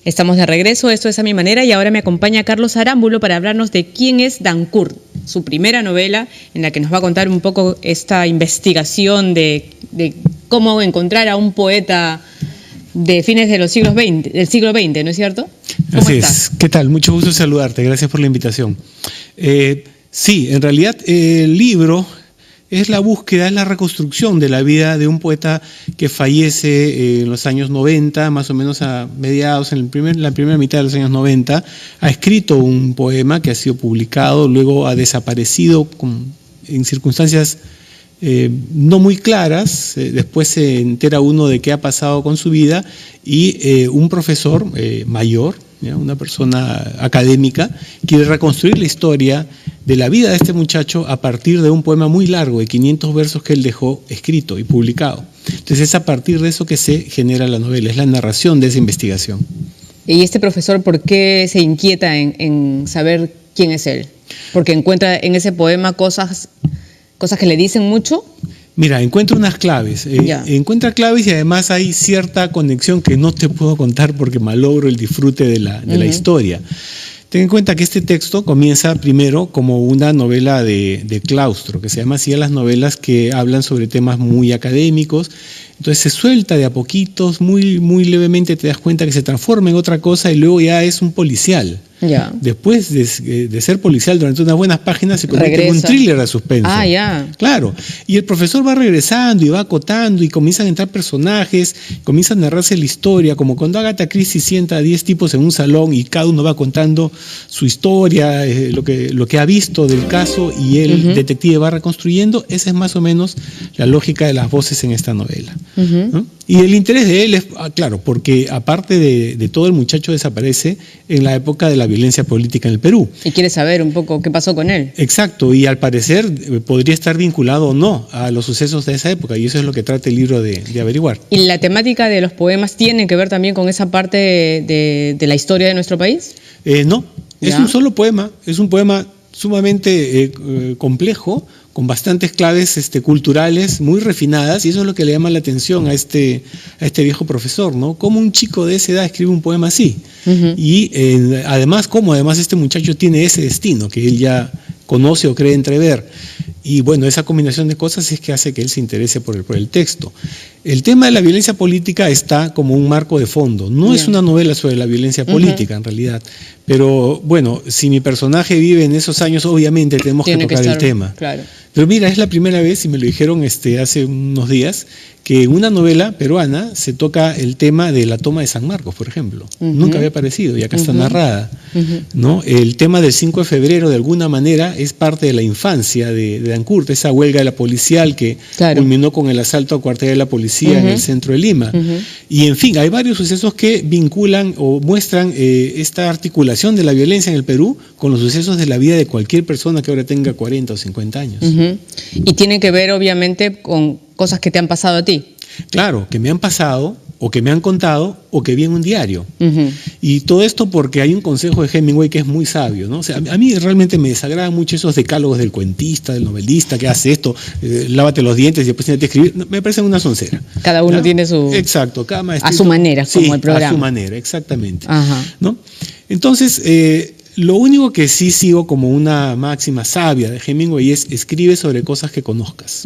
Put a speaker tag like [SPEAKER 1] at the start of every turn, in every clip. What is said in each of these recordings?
[SPEAKER 1] Estamos de regreso, esto es A Mi Manera, y ahora me acompaña Carlos Arámbulo para hablarnos de quién es Dancourt, su primera novela en la que nos va a contar un poco esta investigación de cómo encontrar a un poeta de fines de del siglo XX, ¿no es cierto?
[SPEAKER 2] Así es. ¿Qué tal? Mucho gusto saludarte, gracias por la invitación. Sí, en realidad el libro es la búsqueda, es la reconstrucción de la vida de un poeta que fallece en los años 90, más o menos a mediados, en la primera mitad de los años 90. Ha escrito un poema que ha sido publicado, luego ha desaparecido en circunstancias no muy claras. Después se entera uno de qué ha pasado con su vida y un profesor mayor, una persona académica, quiere reconstruir la historia de la vida de este muchacho a partir de un poema muy largo de 500 versos que él dejó escrito y publicado. Entonces es a partir de eso que se genera la novela, es la narración de esa investigación.
[SPEAKER 1] ¿Y este profesor por qué se inquieta en saber quién es él? ¿Porque encuentra en ese poema cosas que le dicen mucho?
[SPEAKER 2] Mira, encuentra unas claves, encuentra claves y además hay cierta conexión que no te puedo contar porque malogro el disfrute de la historia. Ten en cuenta que este texto comienza primero como una novela de claustro, que se llama así a las novelas que hablan sobre temas muy académicos. Entonces se suelta de a poquitos, muy, muy levemente te das cuenta que se transforma en otra cosa y luego ya es un policial. Ya. Después de ser policial durante unas buenas páginas se convierte en un thriller de suspenso.
[SPEAKER 1] Ah, ya.
[SPEAKER 2] Claro. Y el profesor va regresando y va acotando y comienzan a entrar personajes, comienza a narrarse la historia, como cuando Agatha Christie sienta a 10 tipos en un salón y cada uno va contando su historia, lo que ha visto del caso y el detective va reconstruyendo. Esa es más o menos la lógica de las voces en esta novela. ¿No? Y el interés de él es, claro, porque aparte de todo, el muchacho desaparece en la época de la violencia política en el Perú.
[SPEAKER 1] Y quiere saber un poco qué pasó con él.
[SPEAKER 2] Exacto, y al parecer podría estar vinculado o no a los sucesos de esa época, y eso es lo que trata el libro de averiguar.
[SPEAKER 1] ¿Y la temática de los poemas tiene que ver también con esa parte de la historia de nuestro país?
[SPEAKER 2] No, es un solo poema, es un poema sumamente complejo, con bastantes claves culturales muy refinadas, y eso es lo que le llama la atención a este viejo profesor, ¿no? Cómo un chico de esa edad escribe un poema así. Y además este muchacho tiene ese destino que él ya conoce o cree entrever. Y bueno, esa combinación de cosas es que hace que él se interese por el texto. El tema de la violencia política está como un marco de fondo. No es una novela sobre la violencia política en realidad. Pero bueno, si mi personaje vive en esos años, obviamente tenemos que tocar el tema. Claro. Pero mira, es la primera vez, y me lo dijeron hace unos días, que en una novela peruana se toca el tema de la toma de San Marcos, por ejemplo. Nunca había aparecido y acá está narrada. ¿No? El tema del 5 de febrero, de alguna manera, es parte de la infancia de Dancourt, esa huelga de la policial que culminó con el asalto al cuartel de la policía en el centro de Lima. Y en fin, hay varios sucesos que vinculan o muestran esta articulación de la violencia en el Perú con los sucesos de la vida de cualquier persona que ahora tenga 40 o 50 años.
[SPEAKER 1] Y tiene que ver, obviamente, con cosas que te han pasado a ti.
[SPEAKER 2] Claro, que me han pasado, o que me han contado, o que vi en un diario. Y todo esto porque hay un consejo de Hemingway que es muy sabio, ¿no? O sea, a mí realmente me desagradan mucho esos decálogos del cuentista, del novelista, que hace esto, lávate los dientes y después tienes que escribir. Me parecen una soncera.
[SPEAKER 1] Cada uno tiene su...
[SPEAKER 2] Exacto, cada maestrito,
[SPEAKER 1] a su manera, como el programa.
[SPEAKER 2] A su manera, exactamente. ¿No? Entonces, lo único que sí sigo como una máxima sabia de Hemingway es: escribe sobre cosas que conozcas.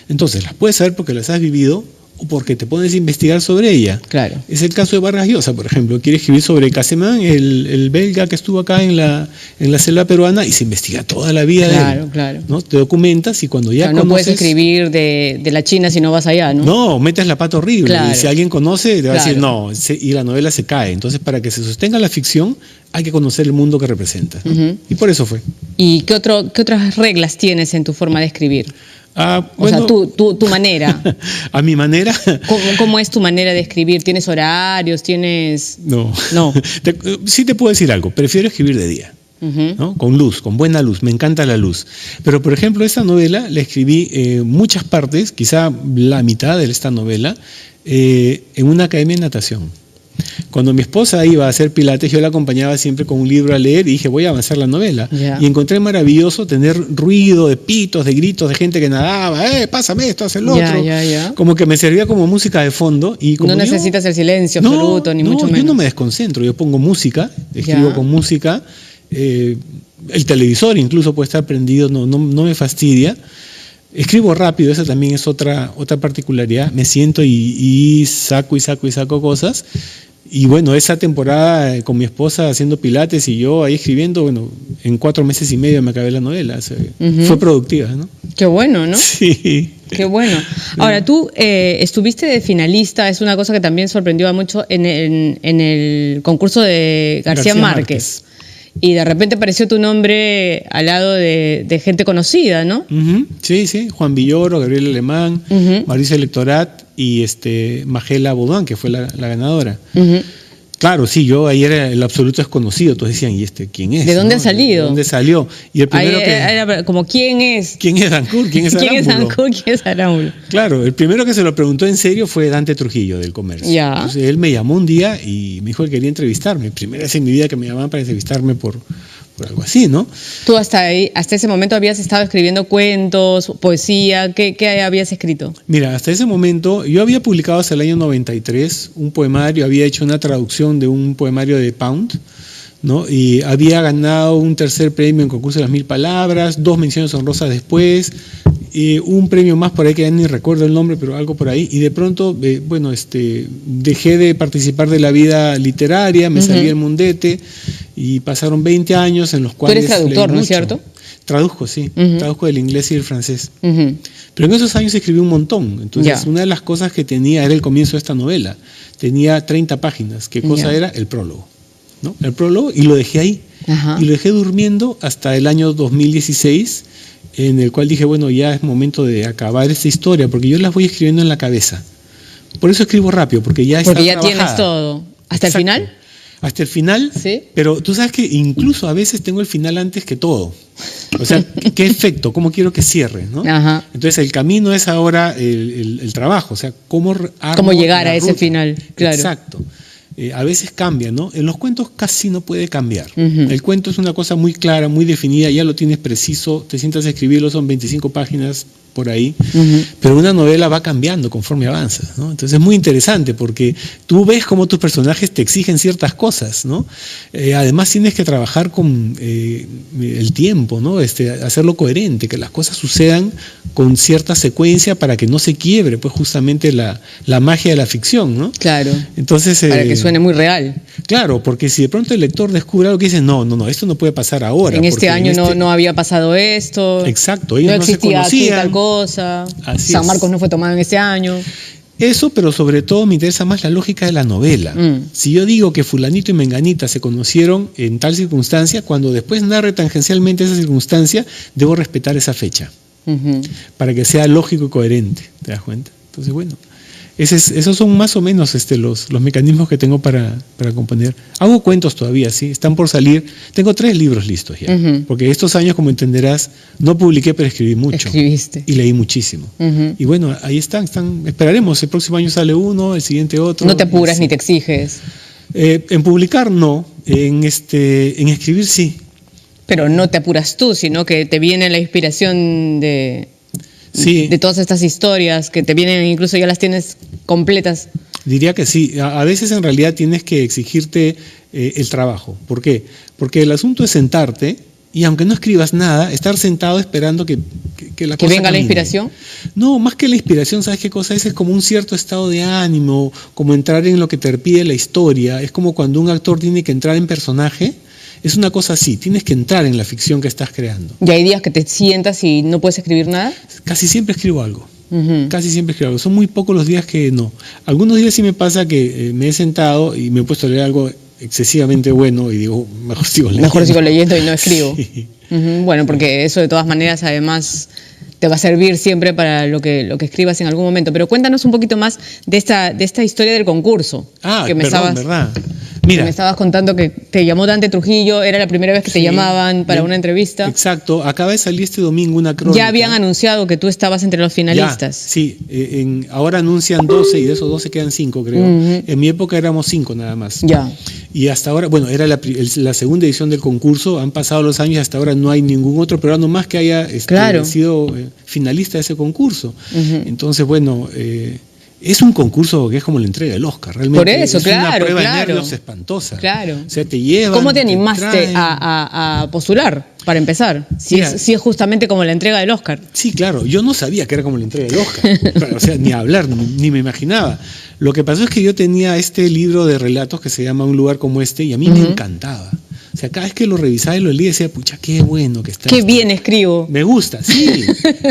[SPEAKER 2] Entonces, las puedes saber porque las has vivido o porque te pones a investigar sobre ella. Claro. Es el caso de Vargas Llosa, por ejemplo. Quiere escribir sobre Casemán, el belga que estuvo acá en la selva peruana, y se investiga toda la vida de él. Claro. ¿No? Te documentas y cuando ya conoces...
[SPEAKER 1] No puedes escribir de la China si no vas allá, ¿no?
[SPEAKER 2] No, metes la pata horrible. Y si alguien conoce, te va a decir no, y la novela se cae. Entonces, para que se sostenga la ficción, hay que conocer el mundo que representa, ¿no? Y por eso fue.
[SPEAKER 1] ¿Y qué otras reglas tienes en tu forma de escribir?
[SPEAKER 2] Bueno,
[SPEAKER 1] o sea, tu manera.
[SPEAKER 2] ¿A mi manera?
[SPEAKER 1] ¿Cómo es tu manera de escribir? ¿Tienes horarios? ¿Tienes...?
[SPEAKER 2] No. Sí te puedo decir algo. Prefiero escribir de día. ¿No? Con luz, con buena luz. Me encanta la luz. Pero, por ejemplo, esta novela la escribí muchas partes, quizá la mitad de esta novela, en una academia de natación. Cuando mi esposa iba a hacer pilates, yo la acompañaba siempre con un libro a leer y dije, voy a avanzar la novela. Y encontré maravilloso tener ruido de pitos, de gritos, de gente que nadaba, pásame esto, haz el otro. Como que me servía como música de fondo. Y como
[SPEAKER 1] no necesitas el silencio absoluto, ni mucho menos.
[SPEAKER 2] Yo no me desconcentro, yo pongo música, escribo con música. El televisor incluso puede estar prendido, no me fastidia. Escribo rápido, esa también es otra particularidad. Me siento y saco cosas. Y bueno, esa temporada con mi esposa haciendo pilates y yo ahí escribiendo, bueno, en 4 meses y medio me acabé la novela. O sea, fue productiva, ¿no?
[SPEAKER 1] Qué bueno, ¿no?
[SPEAKER 2] Sí.
[SPEAKER 1] Qué bueno. Ahora, tú estuviste de finalista, es una cosa que también sorprendió a muchos en el concurso de García Márquez. Y de repente apareció tu nombre al lado de gente conocida, ¿no?
[SPEAKER 2] Sí, Juan Villoro, Gabriel Alemán, Mauricio Lectorat y Magela Baudouin, que fue la ganadora. Claro, sí, yo ahí era el absoluto desconocido. Todos decían, ¿y quién es?
[SPEAKER 1] ¿De dónde ha salido?
[SPEAKER 2] ¿De dónde salió? Y el primero
[SPEAKER 1] era como, ¿quién es?
[SPEAKER 2] ¿Quién es Dancourt? ¿Quién es Arámbulo?
[SPEAKER 1] ¿Quién es Dancourt? ¿Quién es Arámbulo?
[SPEAKER 2] Claro, el primero que se lo preguntó en serio fue Dante Trujillo, del Comercio. Entonces, él me llamó un día y me dijo que quería entrevistarme. Primera vez en mi vida que me llamaban para entrevistarme por algo así, ¿no?
[SPEAKER 1] Tú hasta ese momento habías estado escribiendo cuentos, poesía, ¿qué habías escrito?
[SPEAKER 2] Mira, hasta ese momento, yo había publicado hasta el año 93 un poemario, había hecho una traducción de un poemario de Pound, ¿no? Y había ganado un 3er premio en concurso de las 1000 palabras, 2 menciones honrosas después, un premio más por ahí que ya ni recuerdo el nombre, pero algo por ahí, y de pronto, dejé de participar de la vida literaria, me salí del mundete, y pasaron 20 años en los cuales...
[SPEAKER 1] Tú eres traductor, ¿no es cierto?
[SPEAKER 2] Traduzco, sí, traduzco del inglés y del francés. Pero en esos años escribí un montón, entonces una de las cosas que tenía era el comienzo de esta novela, tenía 30 páginas, ¿qué cosa era? El prólogo, ¿no? El prólogo, y lo dejé ahí, y lo dejé durmiendo hasta el año 2016, en el cual dije, bueno, ya es momento de acabar esta historia, porque yo las voy escribiendo en la cabeza. Por eso escribo rápido, porque ya está trabajada.
[SPEAKER 1] Tienes todo. ¿Hasta el final?
[SPEAKER 2] Hasta el final,
[SPEAKER 1] ¿sí?
[SPEAKER 2] Pero tú sabes que incluso a veces tengo el final antes que todo. O sea, ¿qué efecto? ¿Cómo quiero que cierre? ¿No? Entonces el camino es ahora el trabajo, o sea, cómo
[SPEAKER 1] llegar a ese final. Claro.
[SPEAKER 2] Exacto. A veces cambia, ¿no? En los cuentos casi no puede cambiar. El cuento es una cosa muy clara, muy definida, ya lo tienes preciso, te sientas a escribirlo, son 25 páginas por ahí, pero una novela va cambiando conforme avanzas, ¿no? Entonces es muy interesante porque tú ves cómo tus personajes te exigen ciertas cosas, ¿no? Además tienes que trabajar con el tiempo, ¿no? Hacerlo coherente, que las cosas sucedan con cierta secuencia para que no se quiebre, pues justamente la magia de la ficción, ¿no?
[SPEAKER 1] Claro.
[SPEAKER 2] Entonces,
[SPEAKER 1] para que suene muy real.
[SPEAKER 2] Claro, porque si de pronto el lector descubre algo que dice, no, esto no puede pasar ahora.
[SPEAKER 1] En este año no había pasado esto.
[SPEAKER 2] Exacto, ellos
[SPEAKER 1] no existía
[SPEAKER 2] se conocían.
[SPEAKER 1] Aquí tal cosa.
[SPEAKER 2] Así
[SPEAKER 1] San Marcos no fue tomado en este año.
[SPEAKER 2] Eso, pero sobre todo me interesa más la lógica de la novela. Si yo digo que fulanito y menganita se conocieron en tal circunstancia, cuando después narre tangencialmente esa circunstancia, debo respetar esa fecha, para que sea lógico y coherente, ¿te das cuenta? Entonces, bueno, esos son más o menos los mecanismos que tengo para componer. Hago cuentos todavía, sí, están por salir. Tengo 3 libros listos ya, porque estos años, como entenderás, no publiqué, pero escribí mucho.
[SPEAKER 1] Escribiste.
[SPEAKER 2] Y leí muchísimo. Y bueno, ahí están, esperaremos, el próximo año sale uno, el siguiente otro.
[SPEAKER 1] No te apuras ni te exiges.
[SPEAKER 2] En publicar no, en escribir sí.
[SPEAKER 1] Pero no te apuras tú, sino que te viene la inspiración de todas estas historias que te vienen, incluso ya las tienes completas.
[SPEAKER 2] Diría que sí. A veces en realidad tienes que exigirte el trabajo. ¿Por qué? Porque el asunto es sentarte y aunque no escribas nada, estar sentado esperando que la cosa
[SPEAKER 1] ¿Que venga
[SPEAKER 2] camine.
[SPEAKER 1] la inspiración?
[SPEAKER 2] No, más que la inspiración, ¿sabes qué cosa es? Es como un cierto estado de ánimo, como entrar en lo que te pide la historia. Es como cuando un actor tiene que entrar en personaje. Es una cosa así, tienes que entrar en la ficción que estás creando.
[SPEAKER 1] ¿Y hay días que te sientas y no puedes escribir nada?
[SPEAKER 2] Casi siempre escribo algo. Casi siempre escribo algo. Son muy pocos los días que no. Algunos días sí me pasa que me he sentado y me he puesto a leer algo excesivamente bueno y digo, mejor sigo leyendo.
[SPEAKER 1] Mejor sigo leyendo y no escribo.
[SPEAKER 2] Sí.
[SPEAKER 1] Bueno, porque eso de todas maneras además te va a servir siempre para lo que escribas en algún momento. Pero cuéntanos un poquito más de esta historia del concurso.
[SPEAKER 2] ¿Verdad? Mira,
[SPEAKER 1] me estabas contando que te llamó Dante Trujillo, era la primera vez que te llamaban para una entrevista.
[SPEAKER 2] Exacto, acaba de salir este domingo una crónica.
[SPEAKER 1] Ya habían anunciado que tú estabas entre los finalistas.
[SPEAKER 2] Sí, ahora anuncian 12 y de esos 12 quedan 5, creo. En mi época éramos 5 nada más.
[SPEAKER 1] Ya.
[SPEAKER 2] Y hasta ahora, bueno, era la segunda edición del concurso, han pasado los años y hasta ahora no hay ningún otro peruano más que haya sido finalista de ese concurso. Entonces, bueno, es un concurso que es como la entrega del Oscar, realmente.
[SPEAKER 1] Por eso,
[SPEAKER 2] es una prueba de nervios espantosa.
[SPEAKER 1] Claro.
[SPEAKER 2] O sea, te llevan.
[SPEAKER 1] ¿Cómo te animaste a postular, para empezar? Si es justamente como la entrega del Oscar.
[SPEAKER 2] Sí, claro. Yo no sabía que era como la entrega del Oscar. O sea, ni hablar, ni me imaginaba. Lo que pasó es que yo tenía este libro de relatos que se llama Un lugar como este y a mí me encantaba. O sea, cada vez que lo revisaba y lo leía decía, pucha, qué bueno que está.
[SPEAKER 1] Qué bien escribo.
[SPEAKER 2] Me gusta, sí.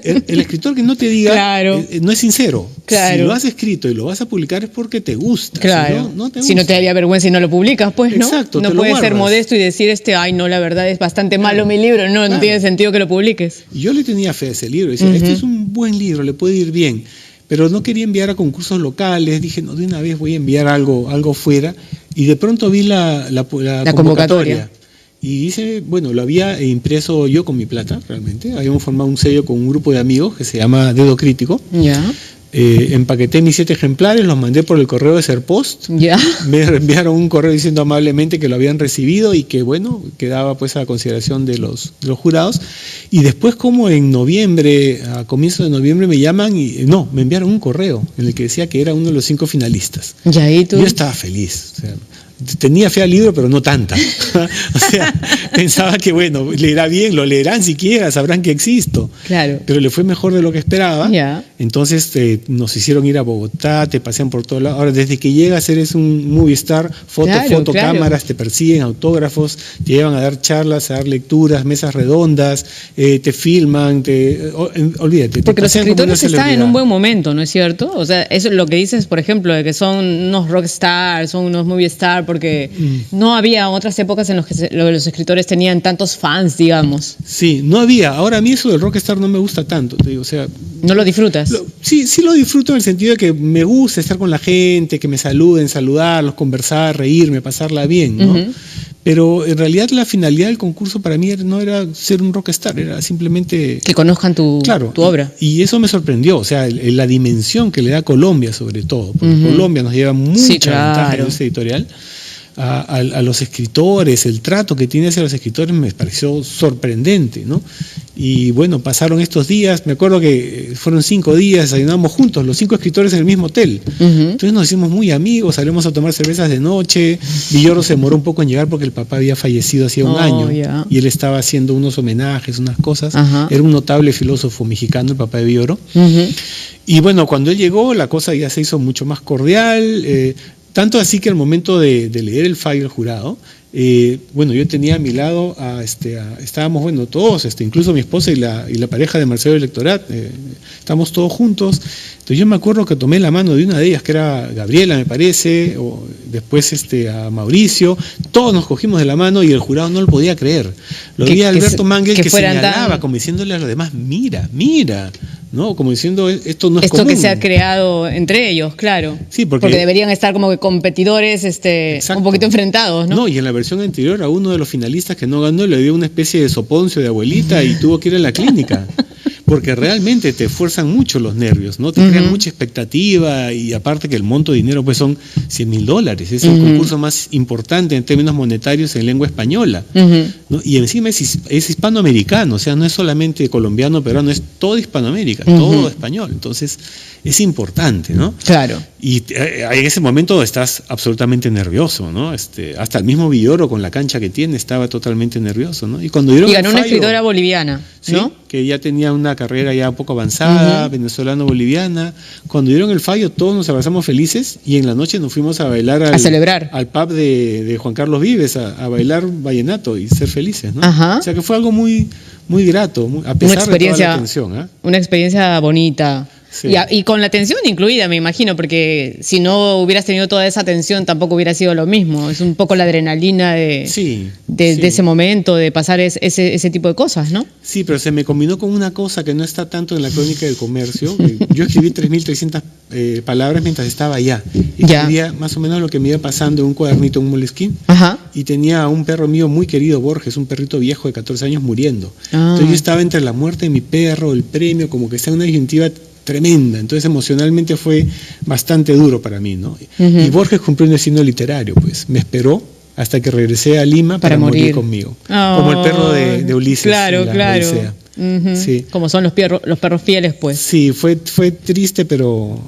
[SPEAKER 2] El escritor que no te diga, no es sincero.
[SPEAKER 1] Claro.
[SPEAKER 2] Si lo has escrito y lo vas a publicar es porque te gusta.
[SPEAKER 1] Claro.
[SPEAKER 2] Si no te gusta.
[SPEAKER 1] Si no te daría vergüenza y no lo publicas, pues, ¿no?
[SPEAKER 2] Exacto.
[SPEAKER 1] No puedes ser modesto y decir, ay, no, la verdad es bastante malo mi libro. No tiene sentido que lo publiques.
[SPEAKER 2] Yo le tenía fe a ese libro. Decía, este es un buen libro, le puede ir bien. Pero no quería enviar a concursos locales, dije, no, de una vez voy a enviar algo fuera, y de pronto vi la convocatoria. Y hice, bueno, lo había impreso yo con mi plata, realmente. Habíamos formado un sello con un grupo de amigos que se llama Dedo Crítico.
[SPEAKER 1] Ya.
[SPEAKER 2] Empaqueté mis 7 ejemplares, los mandé por el correo de Serpost.
[SPEAKER 1] Ya.
[SPEAKER 2] Me enviaron un correo diciendo amablemente que lo habían recibido y que, bueno, quedaba pues a consideración de los jurados. Y después, como en noviembre, a comienzos de noviembre, me llaman y me enviaron un correo en el que decía que era uno de los 5 finalistas.
[SPEAKER 1] Ya, ¿y tú?
[SPEAKER 2] Yo estaba feliz. O sea, tenía fe al libro, pero no tanta. O sea, pensaba que, bueno, leerá bien, lo leerán siquiera, sabrán que existo.
[SPEAKER 1] Claro.
[SPEAKER 2] Pero le fue mejor de lo que esperaba.
[SPEAKER 1] Ya.
[SPEAKER 2] Entonces nos hicieron ir a Bogotá, te pasean por todos lados. Ahora, desde que llegas eres un movie star, cámaras, te persiguen, autógrafos, te llevan a dar charlas, a dar lecturas, mesas redondas, te filman, olvídate.
[SPEAKER 1] Porque los escritores están en un buen momento, ¿no es cierto? O sea, eso es lo que dices, por ejemplo, de que son unos rockstars, son unos movie stars, porque no había otras épocas en las que los escritores tenían tantos fans, digamos.
[SPEAKER 2] Sí, no había. Ahora a mí eso del rockstar no me gusta tanto, te digo, o sea...
[SPEAKER 1] ¿No lo disfrutas?
[SPEAKER 2] Sí lo disfruto en el sentido de que me gusta estar con la gente, que me saluden, saludarlos, conversar, reírme, pasarla bien, ¿no? Pero en realidad la finalidad del concurso para mí no era ser un rockstar, era simplemente...
[SPEAKER 1] Que conozcan tu obra.
[SPEAKER 2] Y eso me sorprendió, o sea, la dimensión que le da Colombia sobre todo, porque Colombia nos lleva mucha ventaja en ese editorial. A los escritores, el trato que tiene hacia los escritores me pareció sorprendente, ¿no? Y bueno, pasaron estos días, me acuerdo que fueron 5 días, desayunamos juntos, los 5 escritores en el mismo hotel. Entonces nos hicimos muy amigos, salimos a tomar cervezas de noche. Villoro se demoró un poco en llegar porque el papá había fallecido hacía un año y él estaba haciendo unos homenajes, unas cosas. Era un notable filósofo mexicano, el papá de Villoro. Y bueno, cuando él llegó, la cosa ya se hizo mucho más cordial. Tanto así que al momento de leer el fallo del jurado, bueno, yo tenía a mi lado, estábamos, bueno, todos, incluso mi esposa y la pareja de Marcelo Electorat, estamos todos juntos. Entonces yo me acuerdo que tomé la mano de una de ellas, que era Gabriela, me parece, o después a Mauricio, todos nos cogimos de la mano y el jurado no lo podía creer. Lo vi a Alberto Mangel que señalaba, como diciéndole a los demás, mira, ¿no? Como diciendo, esto no es común.
[SPEAKER 1] Esto que se ha creado entre ellos, claro.
[SPEAKER 2] Sí, porque
[SPEAKER 1] deberían estar como que competidores un poquito enfrentados, ¿no?
[SPEAKER 2] No, y en la versión anterior a uno de los finalistas que no ganó le dio una especie de soponcio de abuelita y tuvo que ir a la clínica. Porque realmente te esfuerzan mucho los nervios, ¿no? Te crean mucha expectativa y aparte que el monto de dinero pues son $100,000. Es el concurso más importante en términos monetarios en lengua española, ¿no? Y encima es hispanoamericano, o sea, no es solamente colombiano, peruano, es todo Hispanoamérica, todo español. Entonces es importante, ¿no?
[SPEAKER 1] Claro.
[SPEAKER 2] Y en ese momento estás absolutamente nervioso, ¿no? Hasta el mismo Villoro con la cancha que tiene estaba totalmente nervioso, ¿no? Y
[SPEAKER 1] ganó una escritora boliviana, ¿no?
[SPEAKER 2] Sí, que ya tenía una carrera ya un poco avanzada, venezolano-boliviana. Cuando dieron el fallo todos nos abrazamos felices y en la noche nos fuimos a bailar
[SPEAKER 1] a celebrar
[SPEAKER 2] al pub de Juan Carlos Vives, a bailar vallenato y ser felices, ¿no? O sea que fue algo muy, muy grato, a pesar de toda la tensión.
[SPEAKER 1] Una experiencia bonita.
[SPEAKER 2] Sí.
[SPEAKER 1] Y con la tensión incluida, me imagino, porque si no hubieras tenido toda esa tensión tampoco hubiera sido lo mismo. Es un poco la adrenalina de ese momento, de pasar ese tipo de cosas, ¿no?
[SPEAKER 2] Sí, pero se me combinó con una cosa que no está tanto en la crónica del comercio. Yo escribí 3.300 palabras mientras estaba allá. Escribía más o menos lo que me iba pasando en un cuadernito, en un moleskine.
[SPEAKER 1] Ajá.
[SPEAKER 2] Y tenía a un perro mío muy querido, Borges, un perrito viejo de 14 años muriendo. Entonces yo estaba entre la muerte de mi perro, el premio, como que está en una disyuntiva tremenda. Entonces emocionalmente fue bastante duro para mí, ¿no? Y Borges cumplió un destino literario, pues me esperó hasta que regresé a Lima para morir conmigo. Como el perro de Ulises.
[SPEAKER 1] Claro.
[SPEAKER 2] Sí.
[SPEAKER 1] Como son los perros fieles, pues.
[SPEAKER 2] Sí, fue triste, pero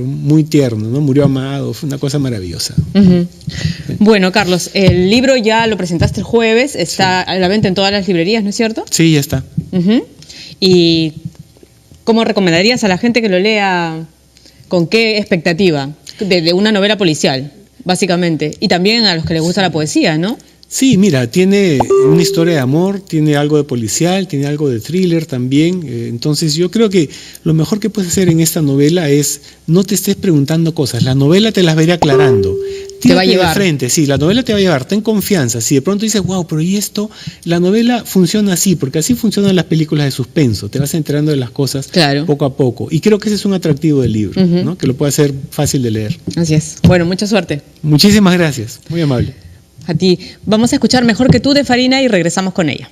[SPEAKER 2] muy tierno, ¿no? Murió amado, fue una cosa maravillosa.
[SPEAKER 1] Bueno, Carlos, el libro ya lo presentaste el jueves, está a la venta en todas las librerías, ¿no es cierto?
[SPEAKER 2] Sí, ya está.
[SPEAKER 1] ¿Y cómo recomendarías a la gente que lo lea? ¿Con qué expectativa? De una novela policial, básicamente. Y también a los que les gusta la poesía, ¿no?
[SPEAKER 2] Sí, mira, tiene una historia de amor, tiene algo de policial, tiene algo de thriller también. Entonces yo creo que lo mejor que puedes hacer en esta novela es no te estés preguntando cosas. La novela te las va a ir aclarando.
[SPEAKER 1] Te va a llevar.
[SPEAKER 2] De frente, sí, la novela te va a llevar, ten confianza. Si de pronto dices, wow, pero ¿y esto? La novela funciona así, porque así funcionan las películas de suspenso. Te vas enterando de las cosas poco a poco. Y creo que ese es un atractivo del libro, ¿no? Que lo puede hacer fácil de leer.
[SPEAKER 1] Así es. Bueno, mucha suerte.
[SPEAKER 2] Muchísimas gracias, muy amable.
[SPEAKER 1] A ti. Vamos a escuchar Mejor que tú de Farina y regresamos con ella.